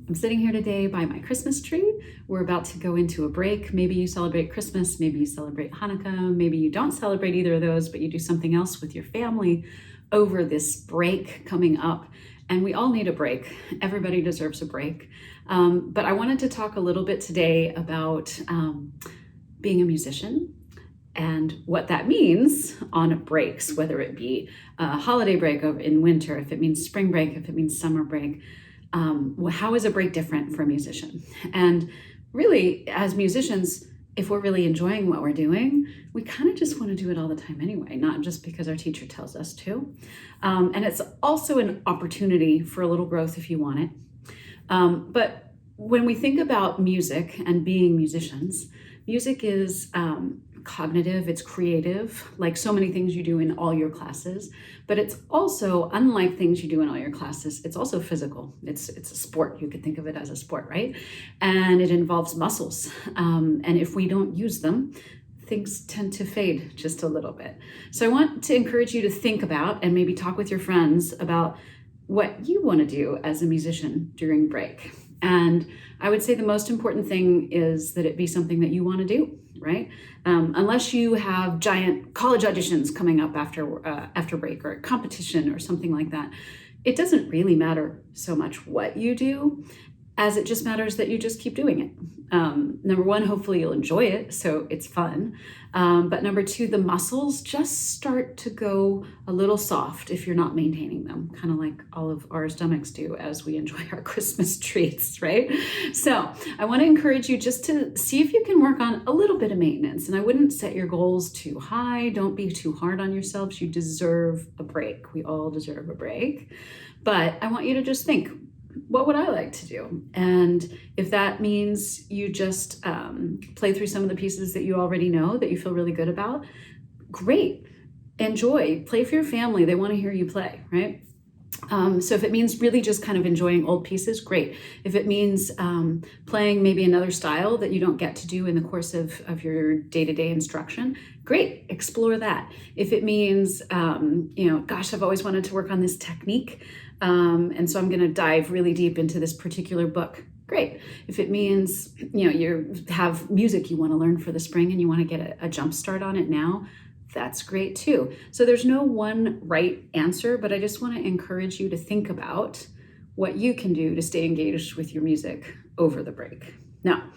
I'm sitting here today by my Christmas tree. We're about to go into a break. Maybe you celebrate Christmas, maybe you celebrate Hanukkah, maybe you don't celebrate either of those, but you do something else with your family over this break coming up. And we all need a break. Everybody deserves a break. But I wanted to talk a little bit today about being a musician and what that means on breaks, whether it be a holiday break in winter, if it means spring break, if it means summer break. How is a break different for a musician? And really, as musicians, if we're really enjoying what we're doing, we kind of just want to do it all the time anyway, not just because our teacher tells us to. And it's also an opportunity for a little growth if you want it. But when we think about music and being musicians, music is cognitive, it's creative, like so many things you do in all your classes, but it's also, unlike things you do in all your classes, it's also physical. It's a sport. You could think of it as a sport, right? And it involves muscles. And if we don't use them, things tend to fade just a little bit. So I want to encourage you to think about and maybe talk with your friends about what you want to do as a musician during break. And I would say the most important thing is that it be something that you want to do, right? Unless you have giant college auditions coming up after break or a competition or something like that, it doesn't really matter so much what you do, as it just matters that you just keep doing it. Number one, hopefully you'll enjoy it, so it's fun. But number two, the muscles just start to go a little soft if you're not maintaining them, kind of like all of our stomachs do as we enjoy our Christmas treats, right? So I want to encourage you just to see if you can work on a little bit of maintenance. And I wouldn't set your goals too high. Don't be too hard on yourselves. You deserve a break. We all deserve a break. But I want you to just think, what would I like to do? And if that means you just play through some of the pieces that you already know that you feel really good about, great. Enjoy. Play for your family. They want to hear you play, right? So if it means really just kind of enjoying old pieces, great. If it means playing maybe another style that you don't get to do in the course of your day-to-day instruction, great, explore that. If it means, gosh, I've always wanted to work on this technique, and so I'm going to dive really deep into this particular book, great. If it means, you have music you want to learn for the spring and you want to get a jump start on it now, that's great too. So there's no one right answer, but I just want to encourage you to think about what you can do to stay engaged with your music over the break. Now,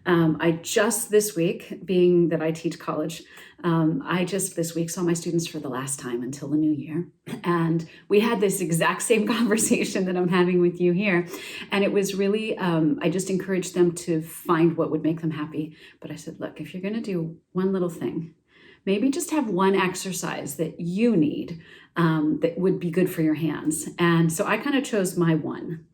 I just this week, being that I teach college, I just this week saw my students for the last time until the new year. And we had this exact same conversation that I'm having with you here. And it was really, I just encouraged them to find what would make them happy. But I said, look, if you're going to do one little thing, maybe just have one exercise that you need that would be good for your hands. And so I kind of chose my one.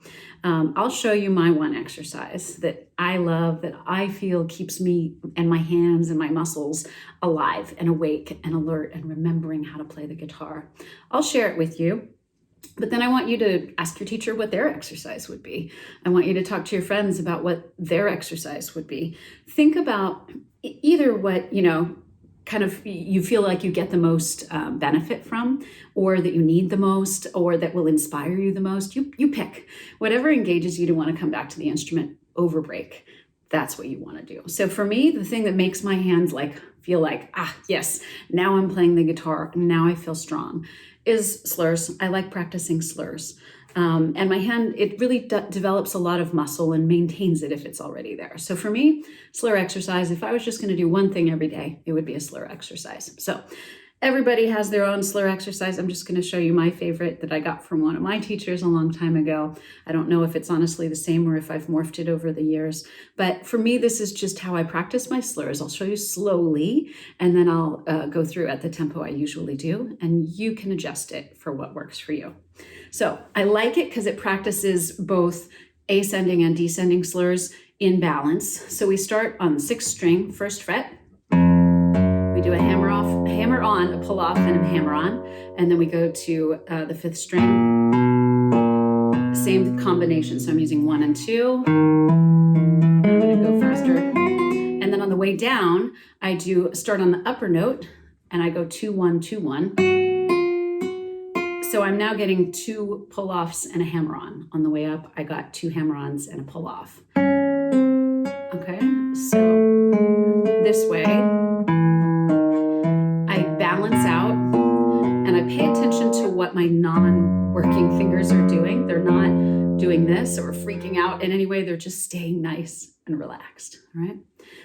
I'll show you my one exercise that I love, that I feel keeps me and my hands and my muscles alive and awake and alert and remembering how to play the guitar. I'll share it with you. But then I want you to ask your teacher what their exercise would be. I want you to talk to your friends about what their exercise would be. Think about either what, kind of you feel like you get the most benefit from, or that you need the most, or that will inspire you the most. You pick whatever engages you to want to come back to the instrument over break. That's what you want to do. So for me, the thing that makes my hands feel like, yes, now I'm playing the guitar, now I feel strong, is slurs. I like practicing slurs. And my hand, it really develops a lot of muscle and maintains it if it's already there. So for me, slur exercise, if I was just going to do one thing every day, it would be a slur exercise. So everybody has their own slur exercise. I'm just going to show you my favorite that I got from one of my teachers a long time ago. I don't know if it's honestly the same or if I've morphed it over the years. But for me, this is just how I practice my slurs. I'll show you slowly, and then I'll go through at the tempo I usually do, and you can adjust it for what works for you. So I like it because it practices both ascending and descending slurs in balance. So we start on the 6th string, 1st fret. We do a hammer on, a pull off, and a hammer on. And then we go to the 5th string. Same combination. So I'm using 1 and 2. I'm going to go faster. And then on the way down, I do start on the upper note and I go 2, 1, 2, 1. So I'm now getting 2 pull-offs and a hammer-on. On the way up, I got 2 hammer-ons and a pull-off. Okay, so this way, I balance out and I pay attention to what my non-working fingers are doing. They're not doing this or freaking out in any way. They're just staying nice and relaxed, all right?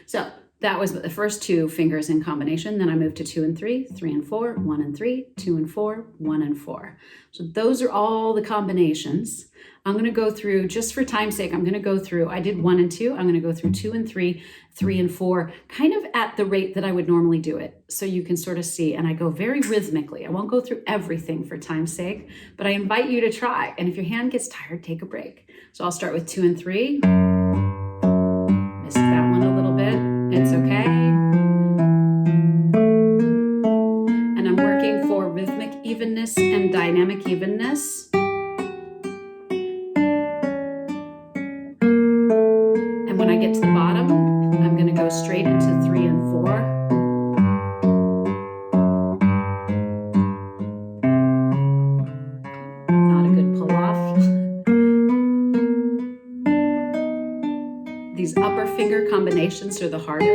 So that was the first 2 fingers in combination. Then I moved to 2 and 3, 3 and 4, 1 and 3, 2 and 4, 1 and 4. So those are all the combinations. I'm going to go through, just for time's sake, I'm going to go through, I did 1 and 2. I'm going to go through 2 and 3, 3 and 4, kind of at the rate that I would normally do it. So you can sort of see, and I go very rhythmically. I won't go through everything for time's sake, but I invite you to try. And if your hand gets tired, take a break. So I'll start with 2 and 3. Missed that one a little bit. It's okay. And I'm working for rhythmic evenness and dynamic evenness. And when I get to the bottom, I'm going to go straight into 3 and 4. Not a good pull off. These upper finger combinations are the hardest.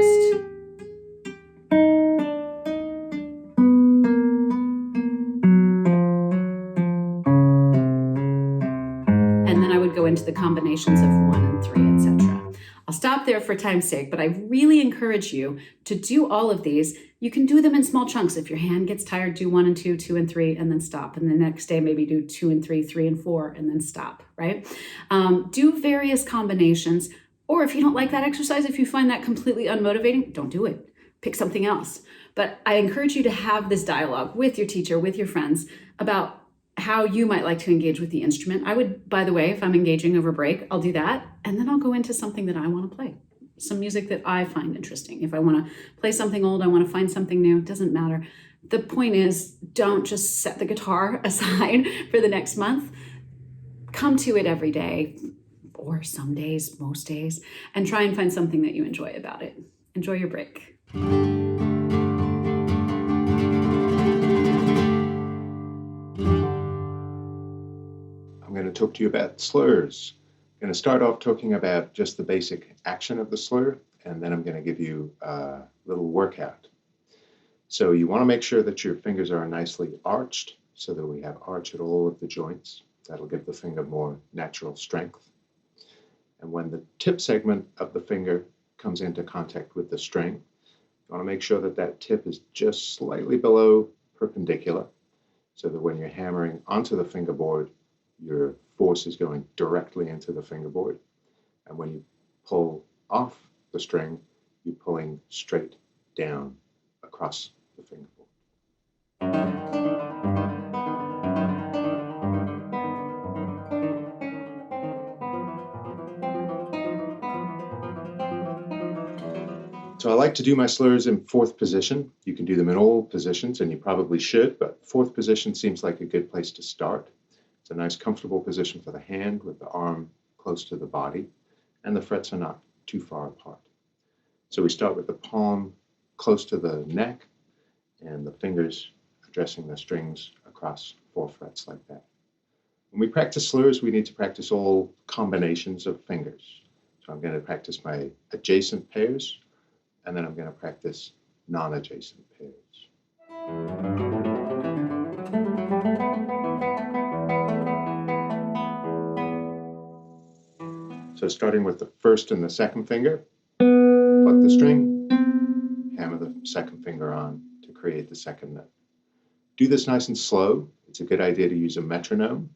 And then I would go into the combinations of 1 and 3, etc. I'll stop there for time's sake, but I really encourage you to do all of these. You can do them in small chunks. If your hand gets tired, do 1 and 2, 2 and 3, and then stop. And the next day, maybe do 2 and 3, 3 and 4, and then stop, right? Do various combinations. Or if you don't like that exercise, if you find that completely unmotivating, don't do it. Pick something else. But I encourage you to have this dialogue with your teacher, with your friends, about how you might like to engage with the instrument. I would, by the way, if I'm engaging over break, I'll do that. And then I'll go into something that I want to play. Some music that I find interesting. If I want to play something old, I want to find something new, it doesn't matter. The point is, don't just set the guitar aside for the next month. Come to it every day, or some days, most days, and try and find something that you enjoy about it. Enjoy your break. I'm going to talk to you about slurs. I'm going to start off talking about just the basic action of the slur, and then I'm going to give you a little workout. So you want to make sure that your fingers are nicely arched, so that we have arch at all of the joints. That'll give the finger more natural strength. And when the tip segment of the finger comes into contact with the string, you want to make sure that that tip is just slightly below perpendicular, so that when you're hammering onto the fingerboard, your force is going directly into the fingerboard. And when you pull off the string, you're pulling straight down across the fingerboard. So I like to do my slurs in 4th position. You can do them in all positions, and you probably should, but 4th position seems like a good place to start. It's a nice, comfortable position for the hand with the arm close to the body, and the frets are not too far apart. So we start with the palm close to the neck, and the fingers addressing the strings across 4 frets like that. When we practice slurs, we need to practice all combinations of fingers. So I'm going to practice my adjacent pairs, and then I'm going to practice non-adjacent pairs. So starting with the 1st and the 2nd finger, pluck the string, hammer the 2nd finger on to create the 2nd note. Do this nice and slow. It's a good idea to use a metronome,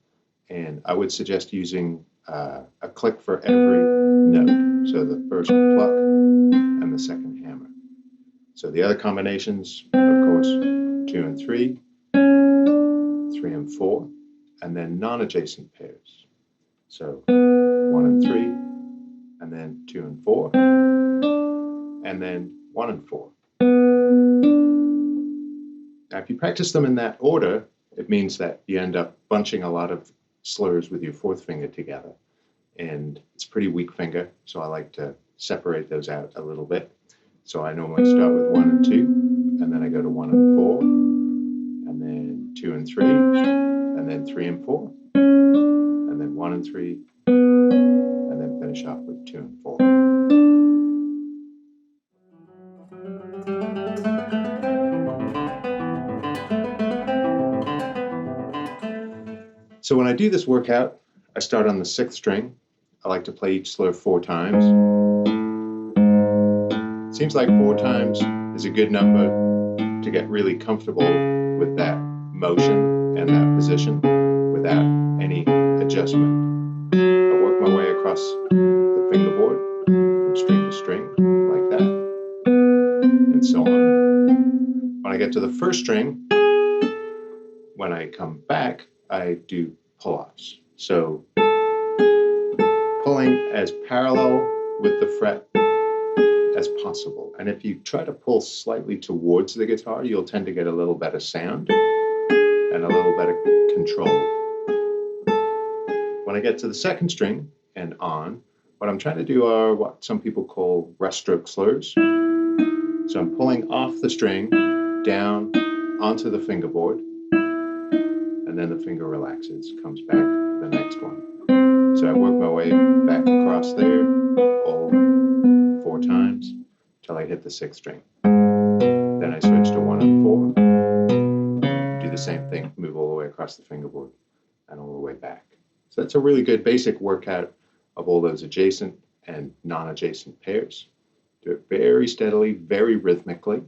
and I would suggest using a click for every note. So the 1st pluck and the 2nd hammer. So the other combinations, of course, 2 and 3, 3 and 4, and then non-adjacent pairs. So 1 and 3, and then 2 and 4, and then 1 and 4. Now, if you practice them in that order, it means that you end up bunching a lot of slurs with your 4th finger together. And it's a pretty weak finger, so I like to separate those out a little bit. So I normally start with 1 and 2, and then I go to 1 and 4, and then 2 and 3, and and then 3 and 4, and then 1 and 3, and then finish off with 2 and 4. So when I do this workout, I start on the 6th string. I like to play each slur 4 times. Seems like 4 times is a good number to get really comfortable with that motion and that position without any adjustment. I work my way across the fingerboard from string to string like that, and so on. When I get to the 1st string, when I come back, I do pull-offs. So pulling as parallel with the fret as possible. And if you try to pull slightly towards the guitar, you'll tend to get a little better sound and a little better control. When I get to the 2nd string and on, what I'm trying to do are what some people call rest stroke slurs. So I'm pulling off the string down onto the fingerboard, and then the finger relaxes, comes back to the next one. So I work my way back across there all 4 times till I hit the 6th string. Then I switch to 1 and 4, do the same thing, move all the way across the fingerboard and all the way back. So that's a really good basic workout of all those adjacent and non-adjacent pairs. Do it very steadily, very rhythmically.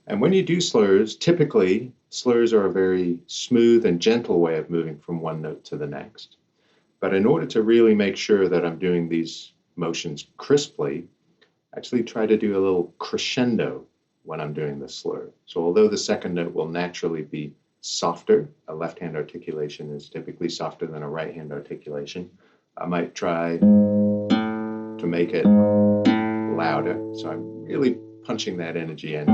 And when you do slurs, typically slurs are a very smooth and gentle way of moving from one note to the next. But in order to really make sure that I'm doing these motions crisply, I actually try to do a little crescendo when I'm doing the slur. So although the 2nd note will naturally be softer, a left-hand articulation is typically softer than a right-hand articulation, I might try to make it louder. So I'm really punching that energy in.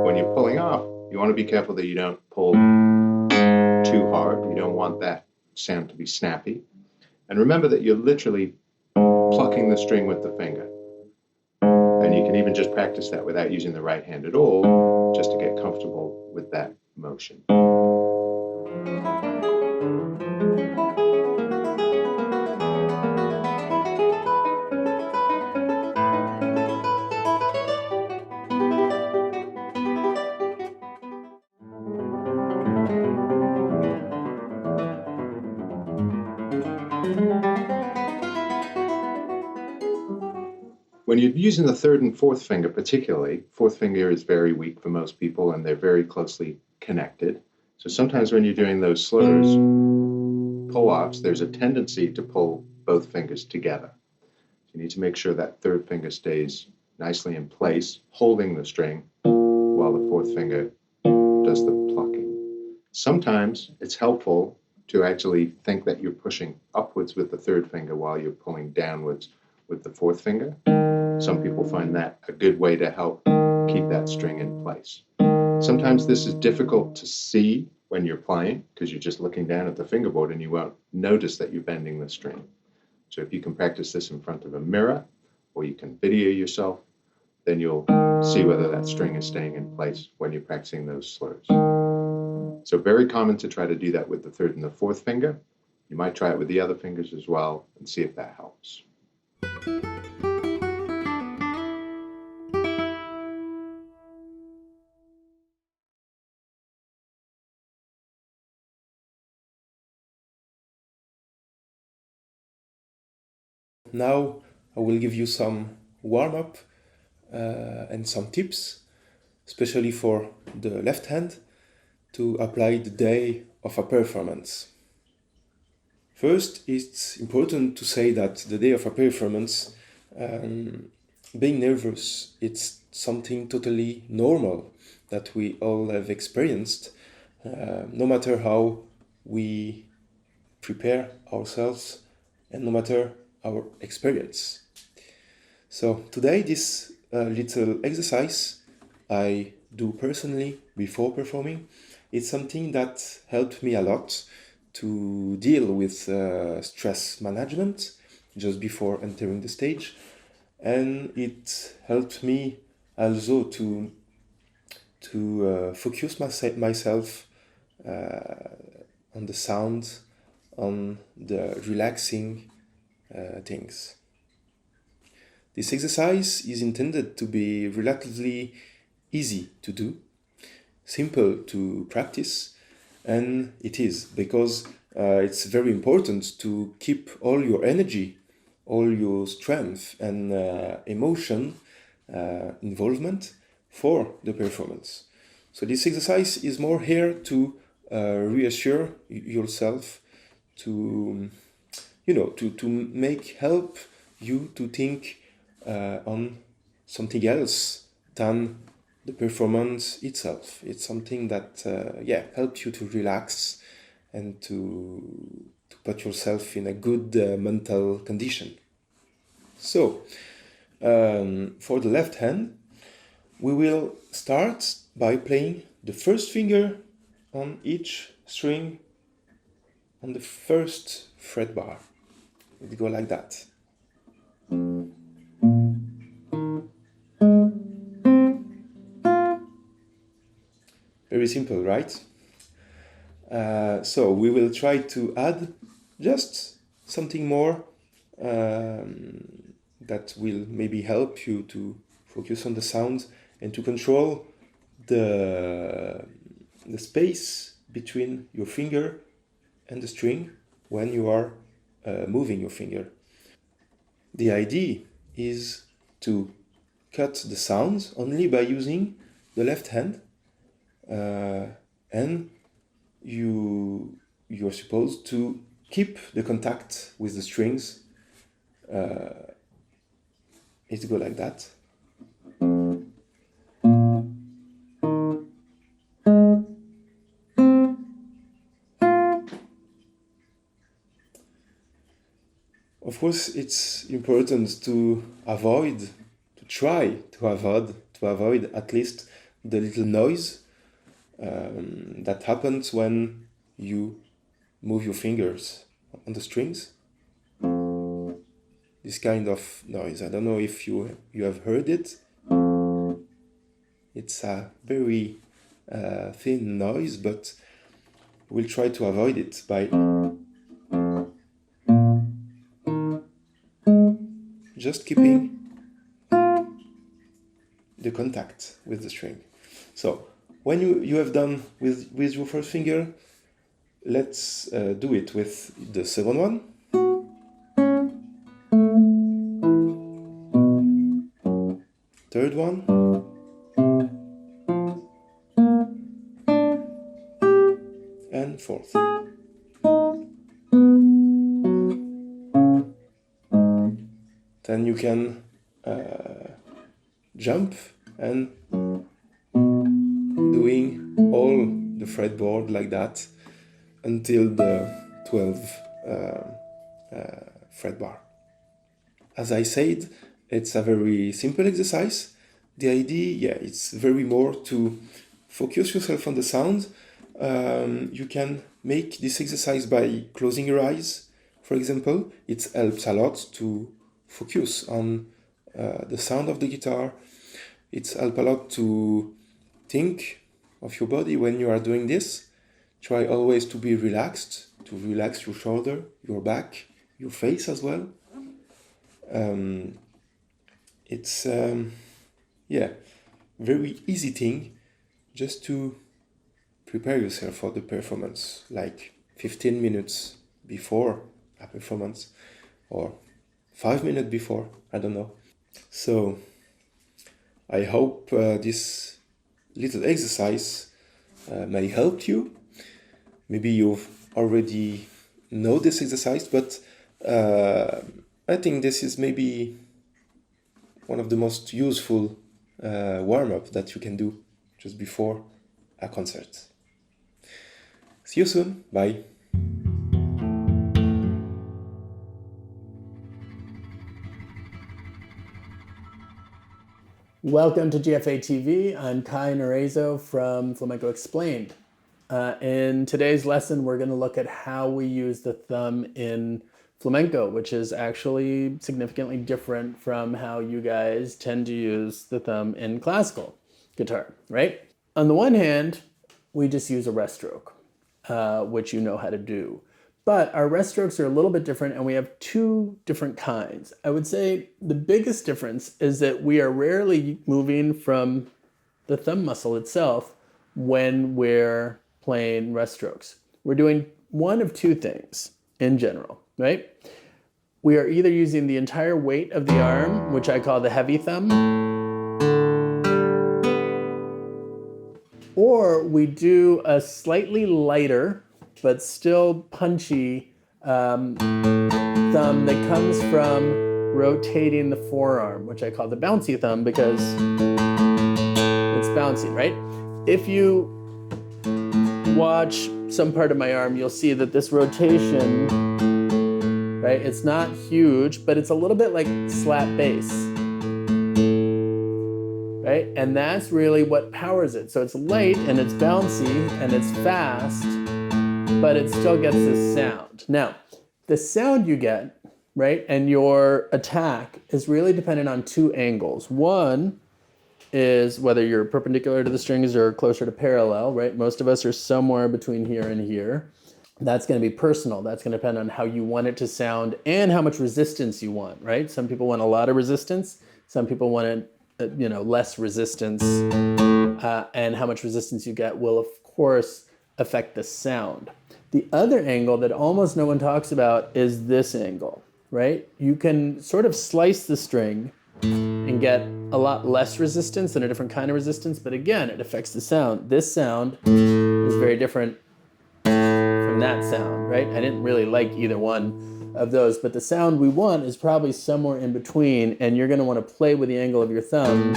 When you're pulling off, you want to be careful that you don't pull too hard. You don't want that sound to be snappy. And remember that you're literally plucking the string with the finger. And you can even just practice that without using the right hand at all, just to get comfortable with that motion. When you're using the 3rd and 4th finger particularly, 4th finger is very weak for most people and they're very closely connected. So sometimes when you're doing those slurs, pull-offs, there's a tendency to pull both fingers together. You need to make sure that 3rd finger stays nicely in place, holding the string, while the 4th finger does the plucking. Sometimes it's helpful to actually think that you're pushing upwards with the 3rd finger while you're pulling downwards with the 4th finger. Some people find that a good way to help keep that string in place. Sometimes this is difficult to see when you're playing because you're just looking down at the fingerboard and you won't notice that you're bending the string. So if you can practice this in front of a mirror or you can video yourself, then you'll see whether that string is staying in place when you're practicing those slurs. So very common to try to do that with the 3rd and the 4th finger. You might try it with the other fingers as well and see if that helps. Now I will give you some warm-up and some tips, especially for the left hand, to apply the day of a performance. First, it's important to say that the day of a performance, being nervous, it's something totally normal that we all have experienced, no matter how we prepare ourselves and no matter our experience. So today this little exercise I do personally before performing, it's something that helped me a lot to deal with stress management just before entering the stage, and it helped me also to focus myself on the sound, on the relaxing things. This exercise is intended to be relatively easy to do, simple to practice, and it is, because it's very important to keep all your energy, all your strength and emotion involvement for the performance. So this exercise is more here to reassure yourself, to help you to think on something else than the performance itself. It's something that helps you to relax and to put yourself in a good mental condition. So for the left hand, we will start by playing the first finger on each string on the first fret bar. It go like that. Very simple, right? So we will try to add just something more that will maybe help you to focus on the sound and to control the space between your finger and the string when you are moving your finger. The idea is to cut the sounds only by using the left hand, and you're supposed to keep the contact with the strings. It go like that. Of course, it's important to try to avoid at least the little noise that happens when you move your fingers on the strings. This kind of noise, I don't know if you have heard it. It's a very thin noise, but we'll try to avoid it by just keeping the contact with the string. So when you have done with your first finger, let's do it with the second one. Third one. And fourth. Then you can jump and doing all the fretboard like that until the 12th fret bar. As I said, it's a very simple exercise. The idea, it's very more to focus yourself on the sound. You can make this exercise by closing your eyes, for example. It helps a lot to focus on the sound of the guitar. It helps a lot to think of your body when you are doing this. Try always to be relaxed, to relax your shoulder, your back, your face as well. It's very easy thing just to prepare yourself for the performance, like 15 minutes before a performance or 5 minutes before, I don't know. So I hope this little exercise may help you. Maybe you've already know this exercise, but I think this is maybe one of the most useful warm-up that you can do just before a concert. See you soon. Bye. Welcome to GFAtv. I'm Narezo from Flamenco Explained. In today's lesson, we're going to look at how we use the thumb in flamenco, which is actually significantly different from how you guys tend to use the thumb in classical guitar, right? On the one hand, we just use a rest stroke. which you know how to do. But our rest strokes are a little bit different, and we have two different kinds. I would say the biggest difference is that we are rarely moving from the thumb muscle itself when we're playing rest strokes. We're doing one of two things in general, right? We are either using the entire weight of the arm, which I call the heavy thumb, or we do a slightly lighter but still punchy thumb that comes from rotating the forearm, which I call the bouncy thumb because it's bouncy, right? If you watch some part of my arm, you'll see that this rotation, right? It's not huge, but it's a little bit like slap bass, right? And that's really what powers it. So it's light and it's bouncy and it's fast, but it still gets this sound. Now, the sound you get, right, and your attack is really dependent on two angles. One is whether you're perpendicular to the strings or closer to parallel, right? Most of us are somewhere between here and here. That's going to be personal. That's going to depend on how you want it to sound and how much resistance you want, right? Some people want a lot of resistance. Some people want less resistance. And how much resistance you get will, of course, affect the sound. The other angle that almost no one talks about is this angle, right? You can sort of slice the string and get a lot less resistance and a different kind of resistance, but again, it affects the sound. This sound is very different from that sound, right? I didn't really like either one of those, but the sound we want is probably somewhere in between, and you're gonna wanna play with the angle of your thumb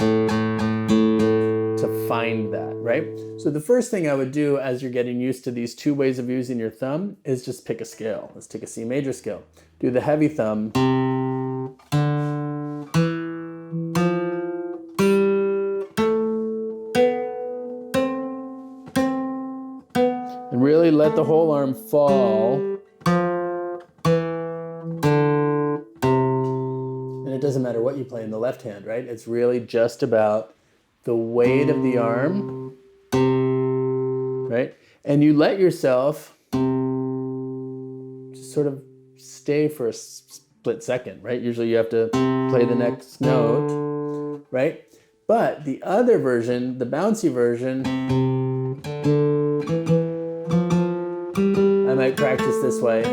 to find that, right? So the first thing I would do as you're getting used to these two ways of using your thumb is just pick a scale. Let's take a C major scale. Do the heavy thumb. And really let the whole arm fall. And it doesn't matter what you play in the left hand, right? It's really just about the weight of the arm, right? And you let yourself just sort of stay for a split second, right? Usually you have to play the next note, right? But the other version, the bouncy version, I might practice this way.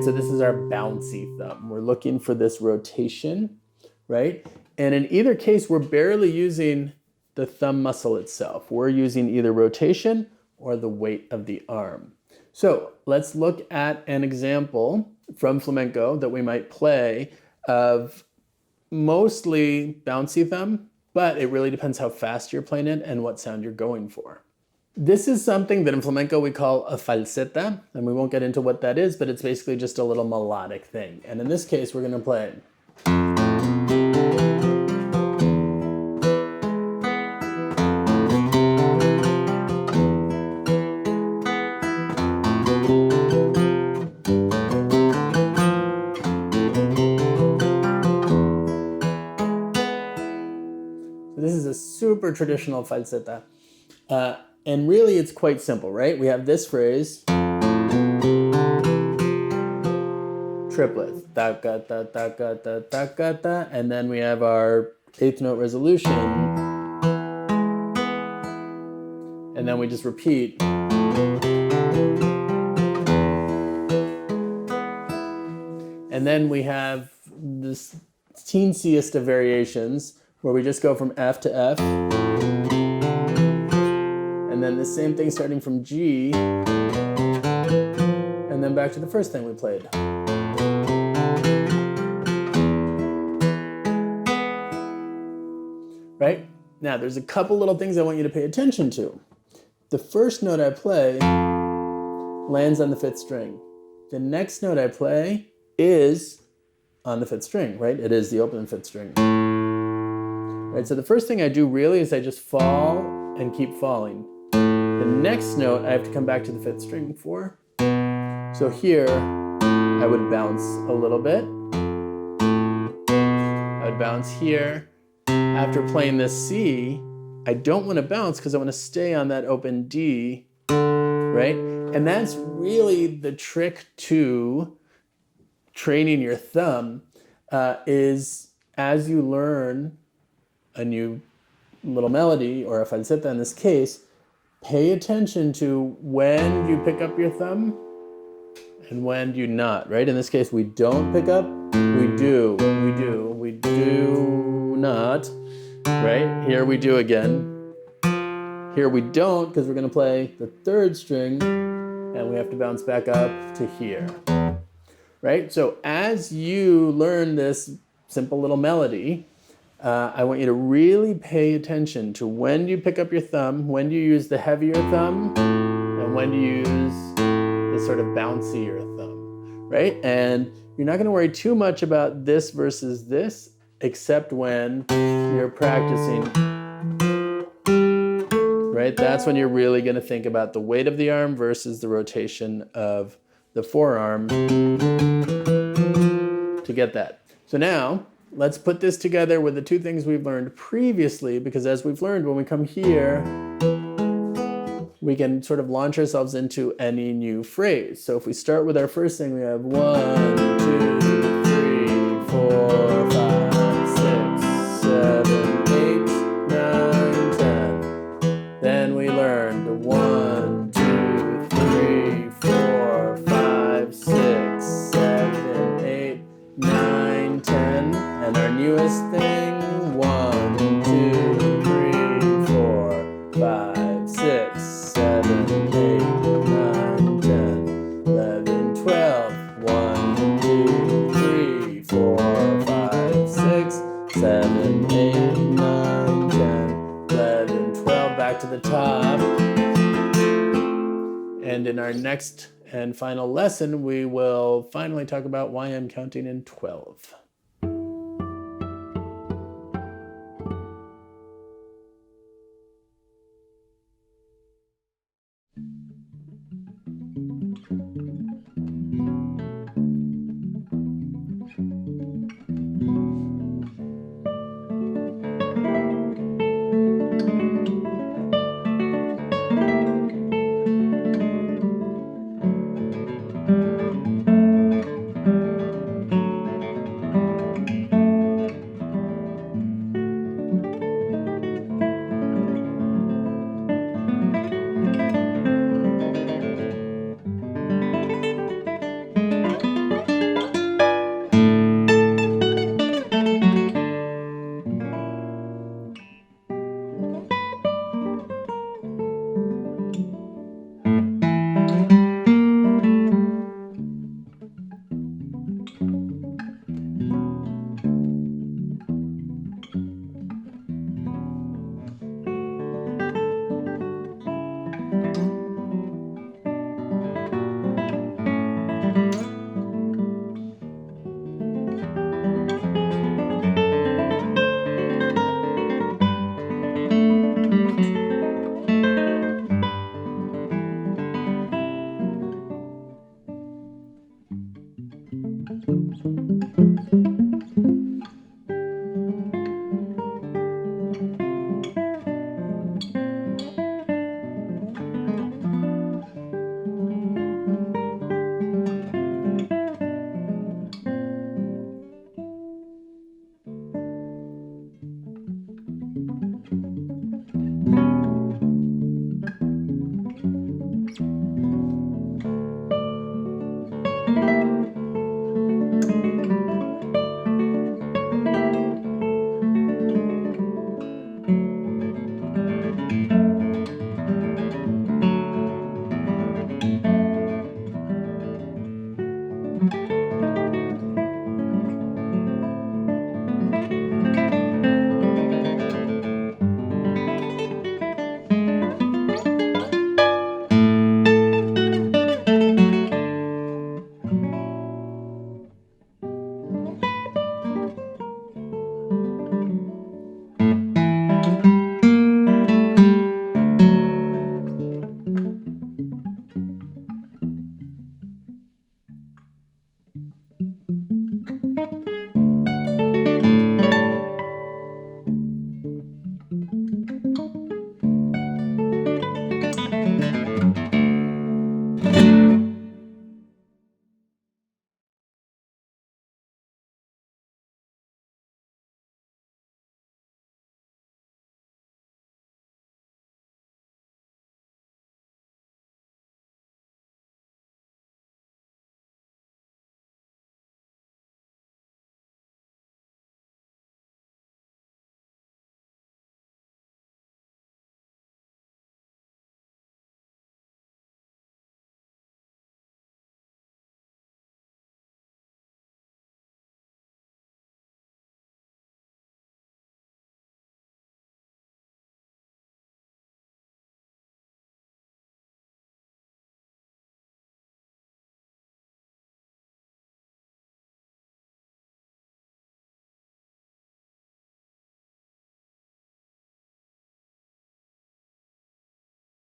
So this is our bouncy thumb. We're looking for this rotation, right? And in either case, we're barely using the thumb muscle itself. We're using either rotation or the weight of the arm. So let's look at an example from flamenco that we might play of mostly bouncy thumb, but it really depends how fast you're playing it and what sound you're going for. This is something that in flamenco we call a falseta, and we won't get into what that is, but it's basically just a little melodic thing. And in this case, we're going to play it. So this is a super traditional falseta. And really, it's quite simple, right? We have this phrase, triplets, da-ga-da-da-ga-da-da-ga-da, and then we have our eighth note resolution, and then we just repeat. And then we have this teensiest of variations where we just go from F to F. And then the same thing starting from G, and then back to the first thing we played. Right? Now, there's a couple little things I want you to pay attention to. The first note I play lands on the fifth string. The next note I play is on the fifth string, right? It is the open fifth string. Right, so the first thing I do really is I just fall and keep falling. The next note I have to come back to the fifth string for. So here I would bounce a little bit. I to bounce here. After playing this C, I don't want to bounce because I want to stay on that open D, right? And that's really the trick to training your thumb, is as you learn a new little melody, or a falsetta in this case, pay attention to when you pick up your thumb and when do you not, right? In this case, we don't pick up, we do not, right? Here we do again. Here we don't, because we're going to play the third string, and we have to bounce back up to here, right? So as you learn this simple little melody, I want you to really pay attention to when you pick up your thumb, when you use the heavier thumb, and when you use the sort of bouncier thumb, right? And you're not going to worry too much about this versus this, except when you're practicing, right? That's when you're really going to think about the weight of the arm versus the rotation of the forearm to get that. So now, let's put this together with the two things we've learned previously, because as we've learned, when we come here, we can sort of launch ourselves into any new phrase. So if we start with our first thing, we have 1, 2, 3, 4, 5, 6, 7, 8, 9, 10. Then we learned the 1, 2, 3, 4, 5, 6, 7, 8, 9, 10. And our newest thing, 1, 2, 3, 4, 5, 6, 7, 8, 9, 10, 11, 12. 1, 2, 3, 4, 5, 6, 7, 8, 9, 10, 11, 12. Back to the top. And in our next and final lesson, we will finally talk about why I'm counting in 12.